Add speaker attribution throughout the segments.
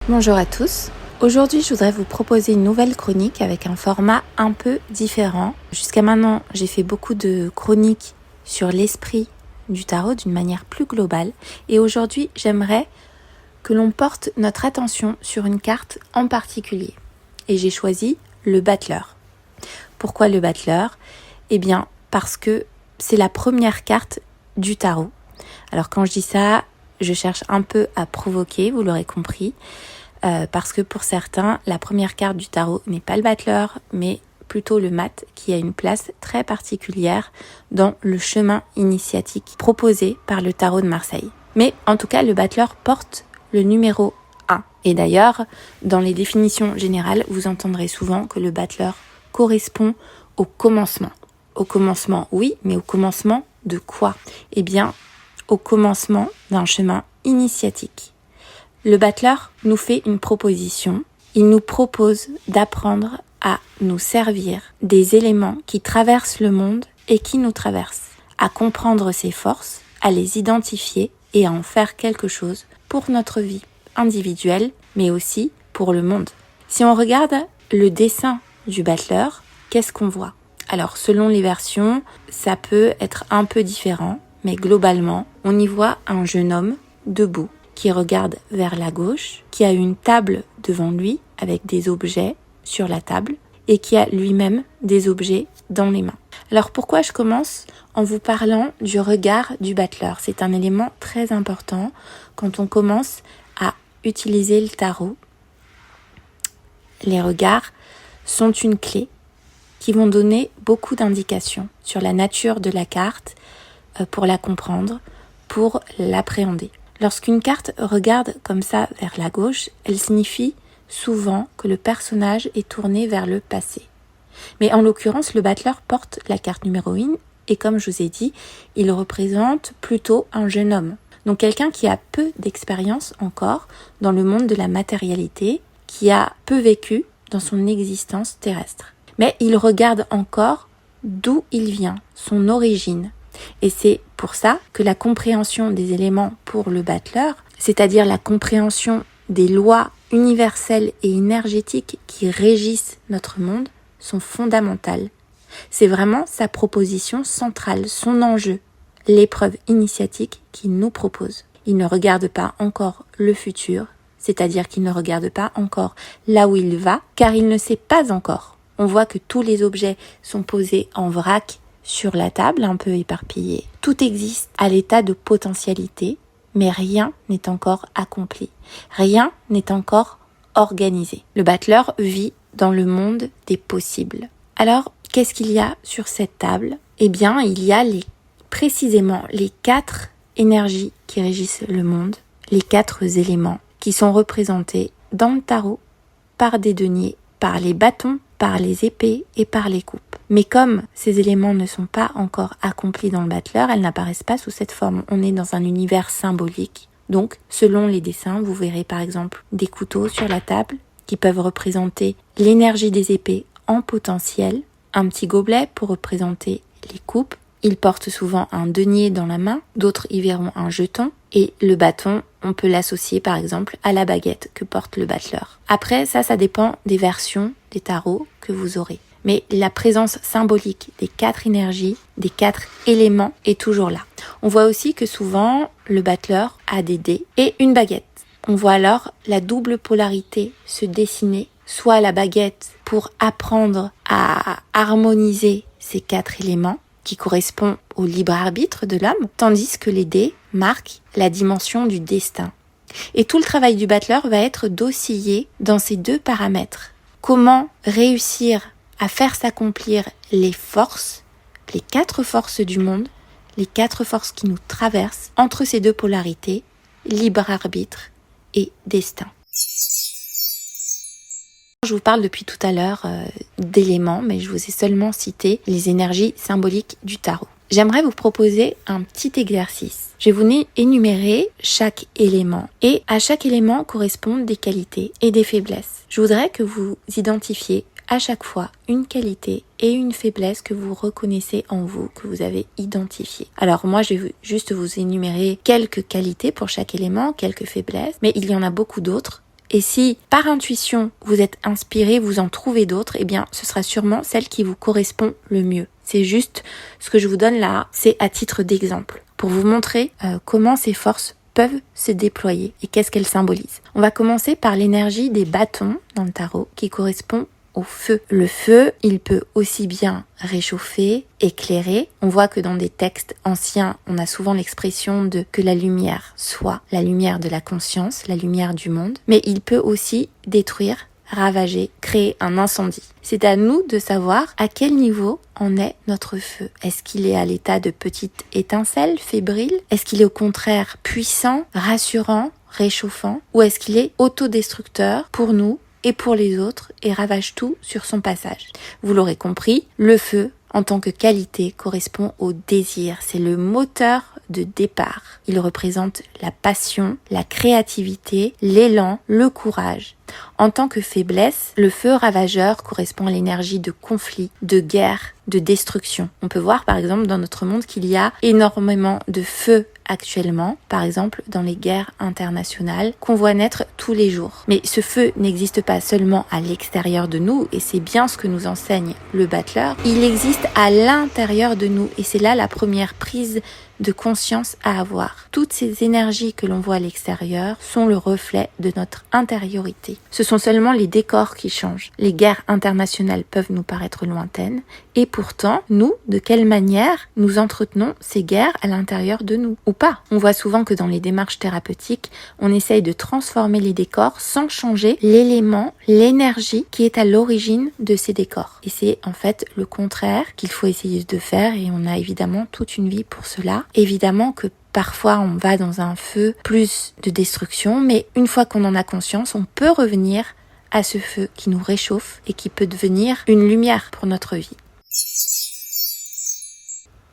Speaker 1: Bonjour à tous. Aujourd'hui, je voudrais vous proposer une nouvelle chronique avec un format un peu différent. Jusqu'à maintenant, j'ai fait beaucoup de chroniques sur l'esprit du tarot d'une manière plus globale. Et aujourd'hui, j'aimerais que l'on porte notre attention sur une carte en particulier. Et j'ai choisi le battleur. Pourquoi le battleur ? Eh bien, parce que c'est la première carte du tarot. Alors quand je dis ça, je cherche un peu à provoquer, vous l'aurez compris. Parce que pour certains, la première carte du tarot n'est pas le battleur, mais plutôt le mat, qui a une place très particulière dans le chemin initiatique proposé par le tarot de Marseille. Mais en tout cas, le battleur porte le numéro 1. Et d'ailleurs, dans les définitions générales, vous entendrez souvent que le battleur correspond au commencement. Au commencement, oui, mais au commencement de quoi ? Eh bien, au commencement d'un chemin initiatique. Le battleur nous fait une proposition. Il nous propose d'apprendre à nous servir des éléments qui traversent le monde et qui nous traversent, à comprendre ses forces, à les identifier et à en faire quelque chose pour notre vie individuelle, mais aussi pour le monde. Si on regarde le dessin du battleur, qu'est-ce qu'on voit ? Alors, selon les versions, ça peut être un peu différent, mais globalement, on y voit un jeune homme debout, qui regarde vers la gauche, qui a une table devant lui avec des objets sur la table et qui a lui-même des objets dans les mains. Alors pourquoi je commence en vous parlant du regard du battleur ? C'est un élément très important quand on commence à utiliser le tarot. Les regards sont une clé qui vont donner beaucoup d'indications sur la nature de la carte pour la comprendre, pour l'appréhender. Lorsqu'une carte regarde comme ça vers la gauche, elle signifie souvent que le personnage est tourné vers le passé. Mais en l'occurrence, le battleur porte la carte numéro 1 et comme je vous ai dit, il représente plutôt un jeune homme. Donc quelqu'un qui a peu d'expérience encore dans le monde de la matérialité, qui a peu vécu dans son existence terrestre. Mais il regarde encore d'où il vient, son origine. Et c'est pour ça que la compréhension des éléments pour le battleur, c'est-à-dire la compréhension des lois universelles et énergétiques qui régissent notre monde, sont fondamentales. C'est vraiment sa proposition centrale, son enjeu, l'épreuve initiatique qu'il nous propose. Il ne regarde pas encore le futur, c'est-à-dire qu'il ne regarde pas encore là où il va, car il ne sait pas encore. On voit que tous les objets sont posés en vrac, sur la table, un peu éparpillé. Tout existe à l'état de potentialité, mais rien n'est encore accompli. Rien n'est encore organisé. Le battleur vit dans le monde des possibles. Alors, qu'est-ce qu'il y a sur cette table ? Eh bien, il y a précisément les 4 énergies qui régissent le monde, les 4 éléments qui sont représentés dans le tarot par des deniers, par les bâtons, par les épées et par les coupes. Mais comme ces éléments ne sont pas encore accomplis dans le battleur, elles n'apparaissent pas sous cette forme. On est dans un univers symbolique. Donc, selon les dessins, vous verrez par exemple des couteaux sur la table qui peuvent représenter l'énergie des épées en potentiel, un petit gobelet pour représenter les coupes. Ils portent souvent un denier dans la main, d'autres y verront un jeton, et le bâton, on peut l'associer par exemple à la baguette que porte le battleur. Après, ça dépend des versions des tarots que vous aurez. Mais la présence symbolique des 4 énergies, des 4 éléments est toujours là. On voit aussi que souvent, le battleur a des dés et une baguette. On voit alors la double polarité se dessiner, soit la baguette pour apprendre à harmoniser ces 4 éléments, qui correspond au libre arbitre de l'homme, tandis que les dés marquent la dimension du destin. Et tout le travail du battleur va être d'osciller dans ces 2 paramètres. Comment réussir à faire s'accomplir les forces, les 4 forces du monde, les 4 forces qui nous traversent entre ces 2 polarités, libre arbitre et destin. Je vous parle depuis tout à l'heure d'éléments, mais je vous ai seulement cité les énergies symboliques du tarot. J'aimerais vous proposer un petit exercice. Je vais vous énumérer chaque élément et à chaque élément correspondent des qualités et des faiblesses. Je voudrais que vous identifiez à chaque fois une qualité et une faiblesse que vous reconnaissez en vous, que vous avez identifié. Alors moi, je vais juste vous énumérer quelques qualités pour chaque élément, quelques faiblesses, mais il y en a beaucoup d'autres Et si par intuition vous êtes inspiré, vous en trouvez d'autres, eh bien ce sera sûrement celle qui vous correspond le mieux. C'est juste ce que je vous donne là, c'est à titre d'exemple, pour vous montrer comment ces forces peuvent se déployer et qu'est-ce qu'elles symbolisent. On va commencer par l'énergie des bâtons dans le tarot qui correspond au feu. Le feu, il peut aussi bien réchauffer, éclairer. On voit que dans des textes anciens, on a souvent l'expression de que la lumière soit la lumière de la conscience, la lumière du monde, mais il peut aussi détruire, ravager, créer un incendie. C'est à nous de savoir à quel niveau en est notre feu. Est-ce qu'il est à l'état de petite étincelle fébrile? Est-ce qu'il est au contraire puissant, rassurant, réchauffant? Ou est-ce qu'il est autodestructeur pour nous et pour les autres et ravage tout sur son passage? Vous l'aurez compris, le feu, en tant que qualité, correspond au désir. C'est le moteur de départ. Il représente la passion, la créativité, l'élan, le courage. En tant que faiblesse, le feu ravageur correspond à l'énergie de conflit, de guerre, de destruction. On peut voir par exemple dans notre monde qu'il y a énormément de feu actuellement, par exemple dans les guerres internationales qu'on voit naître tous les jours. Mais ce feu n'existe pas seulement à l'extérieur de nous, et c'est bien ce que nous enseigne le battleur, il existe à l'intérieur de nous, et c'est là la première prise de conscience à avoir. Toutes ces énergies que l'on voit à l'extérieur sont le reflet de notre intériorité. Ce sont seulement les décors qui changent. Les guerres internationales peuvent nous paraître lointaines, et pourtant, nous, de quelle manière nous entretenons ces guerres à l'intérieur de nous, ou pas? On voit souvent que dans les démarches thérapeutiques, on essaye de transformer les décors sans changer l'élément, l'énergie qui est à l'origine de ces décors. Et c'est en fait le contraire qu'il faut essayer de faire, et on a évidemment toute une vie pour cela. Évidemment que parfois on va dans un feu plus de destruction, mais une fois qu'on en a conscience, on peut revenir à ce feu qui nous réchauffe et qui peut devenir une lumière pour notre vie.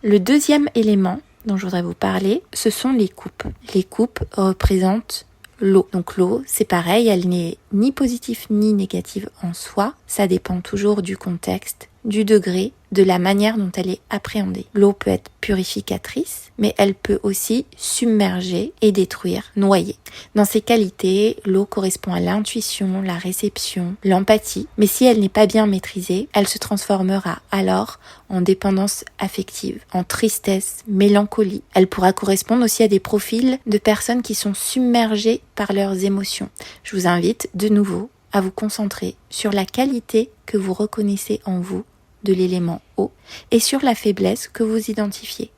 Speaker 1: Le deuxième élément dont je voudrais vous parler, ce sont les coupes. Les coupes représentent l'eau. Donc l'eau, c'est pareil, elle n'est ni positive ni négative en soi. Ça dépend toujours du contexte, du degré, de la manière dont elle est appréhendée. L'eau peut être purificatrice, mais elle peut aussi submerger et détruire, noyer. Dans ces qualités, l'eau correspond à l'intuition, la réception, l'empathie, mais si elle n'est pas bien maîtrisée, elle se transformera alors en dépendance affective, en tristesse, mélancolie. Elle pourra correspondre aussi à des profils de personnes qui sont submergées par leurs émotions. Je vous invite de nouveau à vous concentrer sur la qualité que vous reconnaissez en vous de l'élément eau et sur la faiblesse que vous identifiez.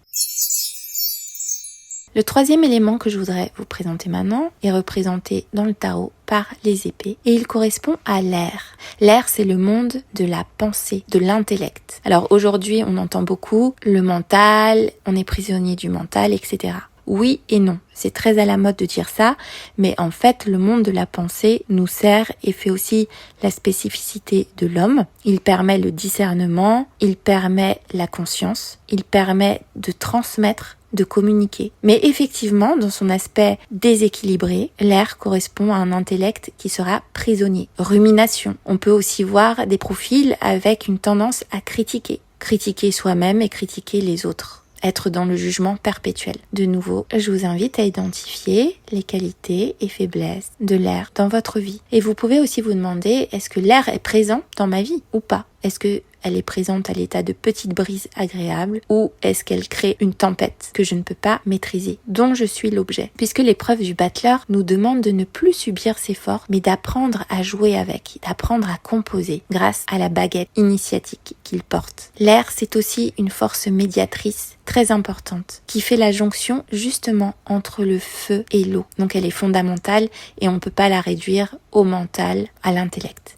Speaker 1: Le troisième élément que je voudrais vous présenter maintenant est représenté dans le tarot par les épées et il correspond à l'air. L'air, c'est le monde de la pensée, de l'intellect. Alors aujourd'hui, on entend beaucoup le mental, on est prisonnier du mental, etc. Oui et non, c'est très à la mode de dire ça, mais en fait, le monde de la pensée nous sert et fait aussi la spécificité de l'homme. Il permet le discernement, il permet la conscience, il permet de transmettre, de communiquer. Mais effectivement, dans son aspect déséquilibré, l'air correspond à un intellect qui sera prisonnier. Rumination. On peut aussi voir des profils avec une tendance à critiquer. Critiquer soi-même et critiquer les autres. Être dans le jugement perpétuel. De nouveau, je vous invite à identifier les qualités et faiblesses de l'air dans votre vie. Et vous pouvez aussi vous demander, est-ce que l'air est présent dans ma vie ou pas? Est-ce que elle est présente à l'état de petite brise agréable ou est-ce qu'elle crée une tempête que je ne peux pas maîtriser, dont je suis l'objet? Puisque l'épreuve du battleur nous demande de ne plus subir ces forces, mais d'apprendre à jouer avec, d'apprendre à composer grâce à la baguette initiatique qu'il porte. L'air, c'est aussi une force médiatrice très importante qui fait la jonction justement entre le feu et l'eau. Donc elle est fondamentale et on ne peut pas la réduire au mental, à l'intellect.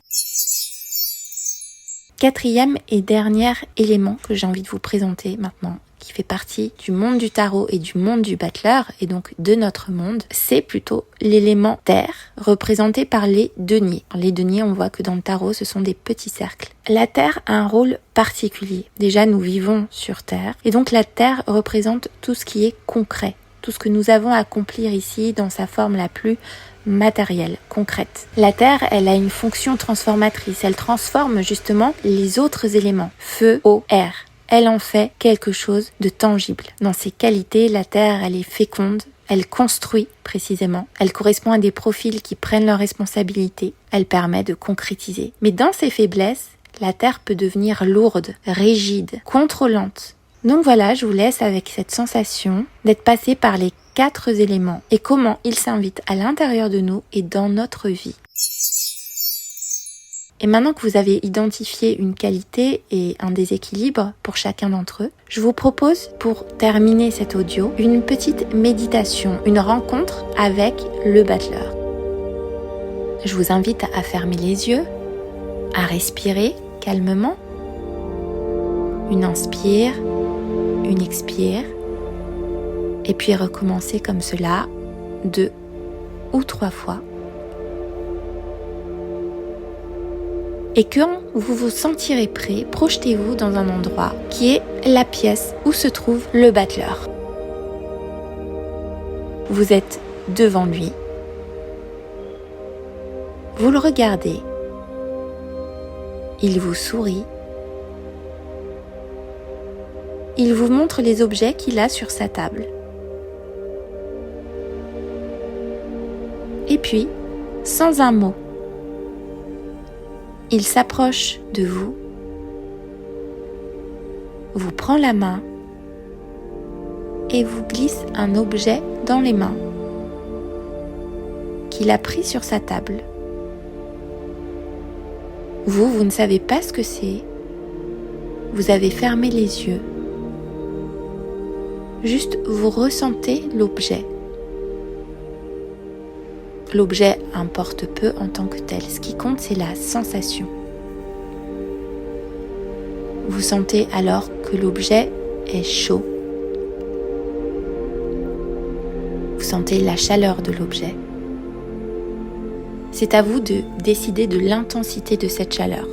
Speaker 1: Quatrième et dernier élément que j'ai envie de vous présenter maintenant, qui fait partie du monde du tarot et du monde du battleur, et donc de notre monde, c'est plutôt l'élément terre, représenté par les deniers. Les deniers, on voit que dans le tarot, ce sont des petits cercles. La terre a un rôle particulier. Déjà, nous vivons sur terre, et donc la terre représente tout ce qui est concret, tout ce que nous avons à accomplir ici dans sa forme la plus matérielle, concrète. La terre, elle a une fonction transformatrice. Elle transforme justement les autres éléments. Feu, eau, air. Elle en fait quelque chose de tangible. Dans ses qualités, la terre, elle est féconde, Elle construit précisément. Elle correspond à des profils qui prennent leurs responsabilités. Elle permet de concrétiser. Mais dans ses faiblesses, la Terre peut devenir lourde, rigide, contrôlante. Donc voilà, je vous laisse avec cette sensation d'être passé par les 4 éléments et comment ils s'invitent à l'intérieur de nous et dans notre vie. Et maintenant que vous avez identifié une qualité et un déséquilibre pour chacun d'entre eux, je vous propose pour terminer cet audio une petite méditation, une rencontre avec le battleur. Je vous invite à fermer les yeux, à respirer calmement. Une inspire, une expire, et puis recommencer comme cela 2 ou 3 fois. Et quand vous vous sentirez prêt, projetez-vous dans un endroit qui est la pièce où se trouve le battleur. Vous êtes devant lui. Vous le regardez. Il vous sourit. Il vous montre les objets qu'il a sur sa table. Et puis, sans un mot, il s'approche de vous, vous prend la main et vous glisse un objet dans les mains qu'il a pris sur sa table. Vous ne savez pas ce que c'est. Vous avez fermé les yeux. Juste, vous ressentez l'objet. L'objet importe peu en tant que tel. Ce qui compte, c'est la sensation. Vous sentez alors que l'objet est chaud. Vous sentez la chaleur de l'objet. C'est à vous de décider de l'intensité de cette chaleur.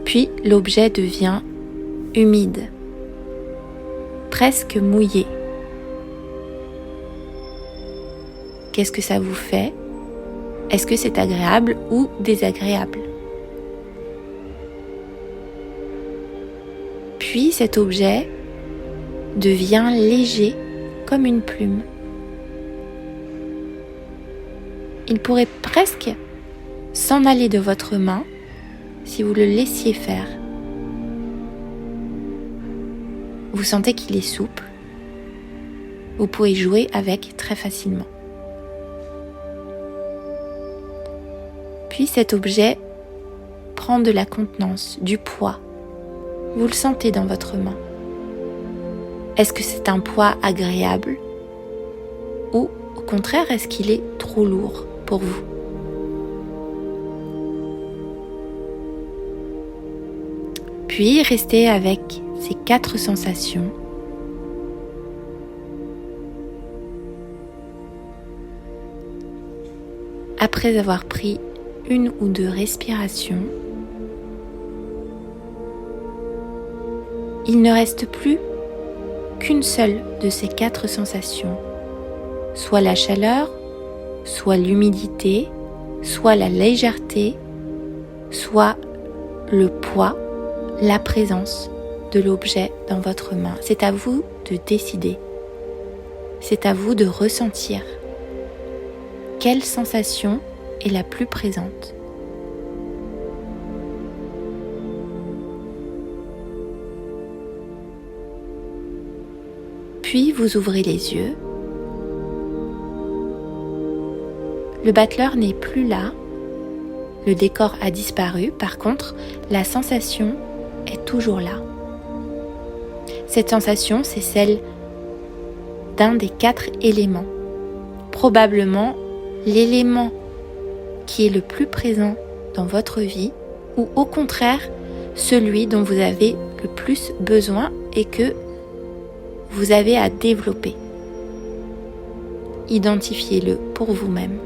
Speaker 1: Puis l'objet devient humide, presque mouillé. Qu'est-ce que ça vous fait ? Est-ce que c'est agréable ou désagréable ? Puis cet objet devient léger comme une plume. Il pourrait presque s'en aller de votre main si vous le laissiez faire. Vous sentez qu'il est souple. Vous pouvez jouer avec très facilement. Puis cet objet prend de la contenance, du poids. Vous le sentez dans votre main. Est-ce que c'est un poids agréable ou au contraire est-ce qu'il est trop lourd pour vous ? Puis restez avec ces 4 sensations. Après avoir pris 1 ou 2 respirations, il ne reste plus qu'une seule de ces 4 sensations, soit la chaleur, soit l'humidité, soit la légèreté, soit le poids, la présence de l'objet dans votre main. C'est à vous de décider. C'est à vous de ressentir. Quelle sensation est la plus présente ? Puis vous ouvrez les yeux. Le battleur n'est plus là. Le décor a disparu. Par contre, la sensation est toujours là. Cette sensation, c'est celle d'un des 4 éléments. Probablement l'élément qui est le plus présent dans votre vie ou au contraire celui dont vous avez le plus besoin et que vous avez à développer. Identifiez-le pour vous-même.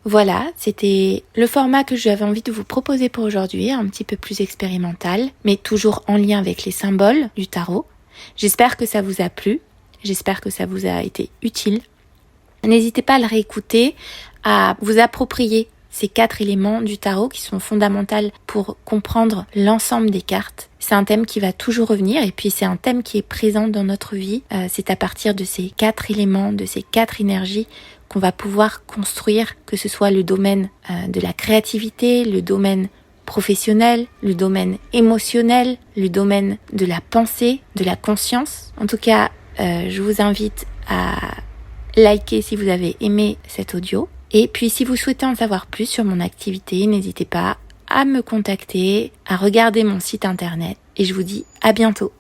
Speaker 1: Voilà, c'était le format que j'avais envie de vous proposer pour aujourd'hui, un petit peu plus expérimental, mais toujours en lien avec les symboles du tarot. J'espère que ça vous a plu, j'espère que ça vous a été utile. N'hésitez pas à le réécouter, à vous approprier ces 4 éléments du tarot qui sont fondamentaux pour comprendre l'ensemble des cartes. C'est un thème qui va toujours revenir et puis c'est un thème qui est présent dans notre vie. C'est à partir de ces 4 éléments, de ces 4 énergies qu'on va pouvoir construire, que ce soit le domaine de la créativité, le domaine professionnel, le domaine émotionnel, le domaine de la pensée, de la conscience. En tout cas, je vous invite à liker si vous avez aimé cet audio. Et puis si vous souhaitez en savoir plus sur mon activité, n'hésitez pas à me contacter, à regarder mon site internet. Et je vous dis à bientôt.